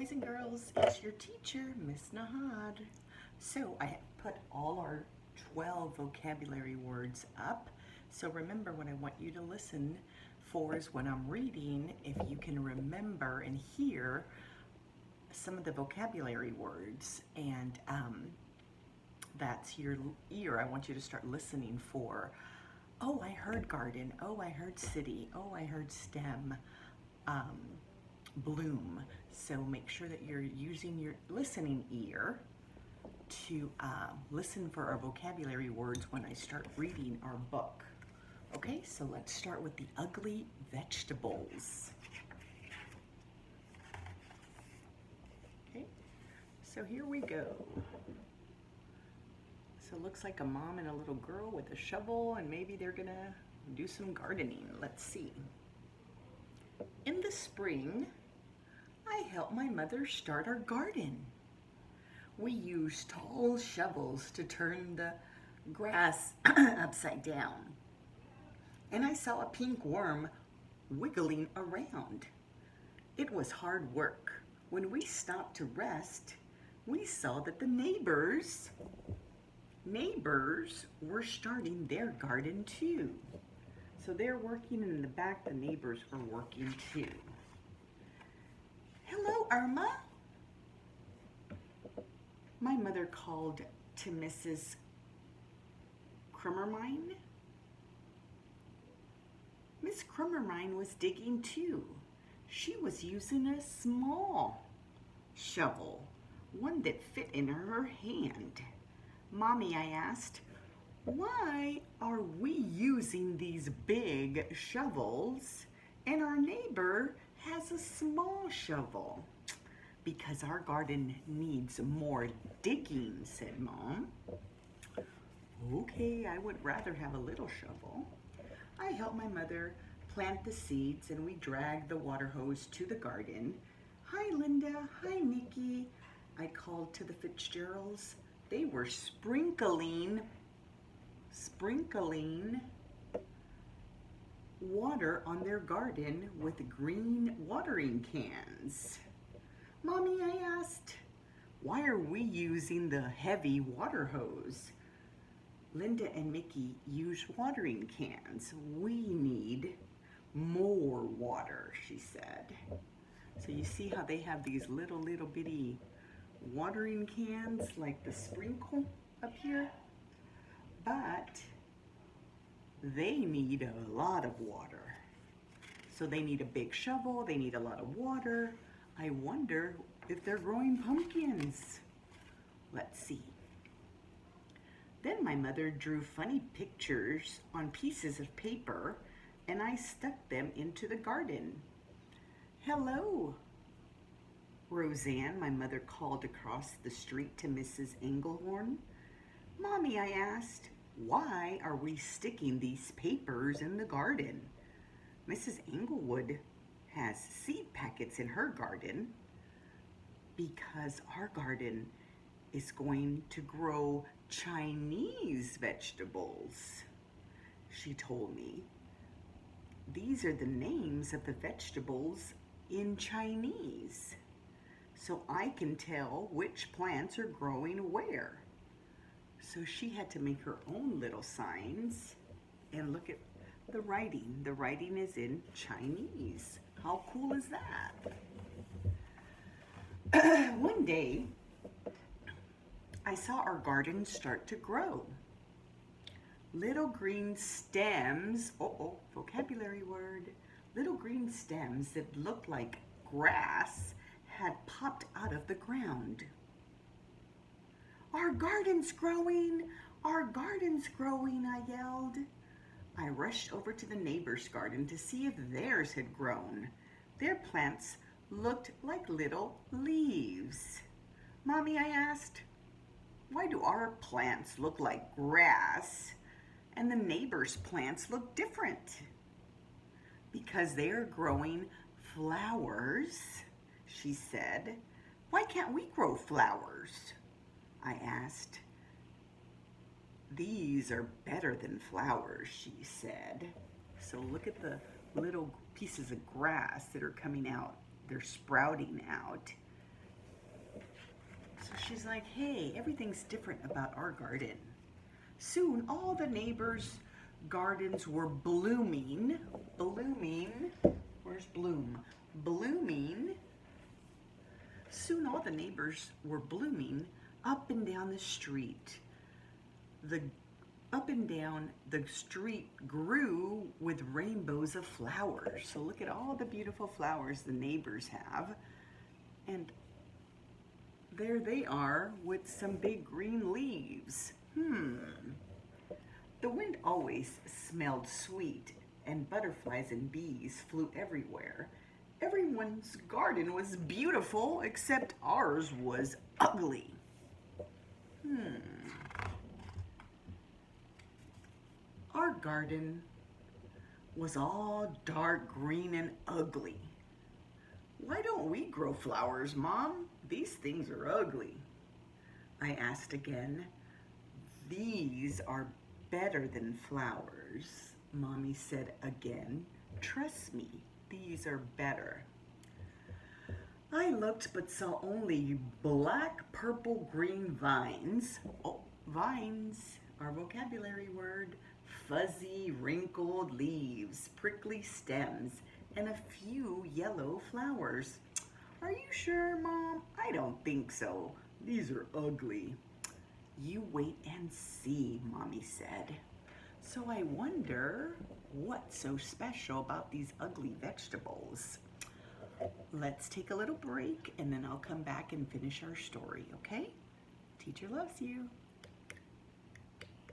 boys and girls. It's your teacher, Miss Nahad. So I have put all our 12 vocabulary words up. So remember, what I want you to listen for is when I'm reading, if you can remember and hear some of the vocabulary words, and that's your ear. I want you to start listening for, oh, I heard garden. Oh, I heard city. Oh, I heard stem. Bloom. So make sure that you're using your listening ear to listen for our vocabulary words when I start reading our book. Okay, so let's start with the ugly vegetables. Okay, so here we go. So it looks like a mom and a little girl with a shovel, and maybe they're gonna do some gardening. Let's see. In the spring, I helped my mother start our garden. We used tall shovels to turn the grass upside down. And I saw a pink worm wiggling around. It was hard work. When we stopped to rest, we saw that the neighbors were starting their garden too. So they're working, and in the back, the neighbors are working too. Hello, Irma. My mother called to Mrs. Krummermine. Miss Krummermine was digging too. She was using a small shovel, one that fit in her hand. Mommy, I asked, why are we using these big shovels and our neighbor has a small shovel? Because our garden needs more digging, said Mom. Okay, I would rather have a little shovel. I helped my mother plant the seeds, and we dragged the water hose to the garden. Hi, Linda. Hi, Nikki. I called to the Fitzgeralds. They were sprinkling water on their garden with green watering cans. Mommy, I asked, why are we using the heavy water hose? Linda and Mickey use watering cans. We need more water, she said. So you see how they have these little bitty watering cans like the sprinkle up here? But they need a lot of water. So they need a big shovel, they need a lot of water. I wonder if they're growing pumpkins. Let's see. Then my mother drew funny pictures on pieces of paper, and I stuck them into the garden. Hello, Roseanne, my mother called across the street to Mrs. Englehorn. Mommy, I asked, why are we sticking these papers in the garden? Mrs. Englewood has seed packets in her garden because our garden is going to grow Chinese vegetables, she told me. These are the names of the vegetables in Chinese, so I can tell which plants are growing where. So she had to make her own little signs, and look at the writing. The writing is in Chinese. How cool is that? One day, I saw our garden start to grow. Little green stems, vocabulary word. Little green stems that looked like grass had popped out of the ground. Our garden's growing! Our garden's growing, I yelled. I rushed over to the neighbor's garden to see if theirs had grown. Their plants looked like little leaves. Mommy, I asked, why do our plants look like grass and the neighbor's plants look different? Because they are growing flowers, she said. Why can't we grow flowers? I asked. These are better than flowers, she said. So look at the little pieces of grass that are coming out. They're sprouting out. So she's like, hey, everything's different about our garden. Soon all the neighbors' gardens were blooming. Blooming. Where's bloom? Blooming. Soon all the neighbors were blooming up and down the street. Up and down the street grew with rainbows of flowers. So look at all the beautiful flowers the neighbors have. And there they are with some big green leaves. The wind always smelled sweet, and butterflies and bees flew everywhere. Everyone's garden was beautiful, except ours was ugly. Our garden was all dark green and ugly. Why don't we grow flowers, Mom? These things are ugly. I asked again. These are better than flowers, Mommy said again. Trust me, these are better. I looked but saw only black, purple, green vines. Oh, vines, our vocabulary word. Fuzzy, wrinkled leaves, prickly stems, and a few yellow flowers. Are you sure, Mom? I don't think so. These are ugly. You wait and see, Mommy said. So I wonder what's so special about these ugly vegetables. Let's take a little break and then I'll come back and finish our story, okay? Teacher loves you.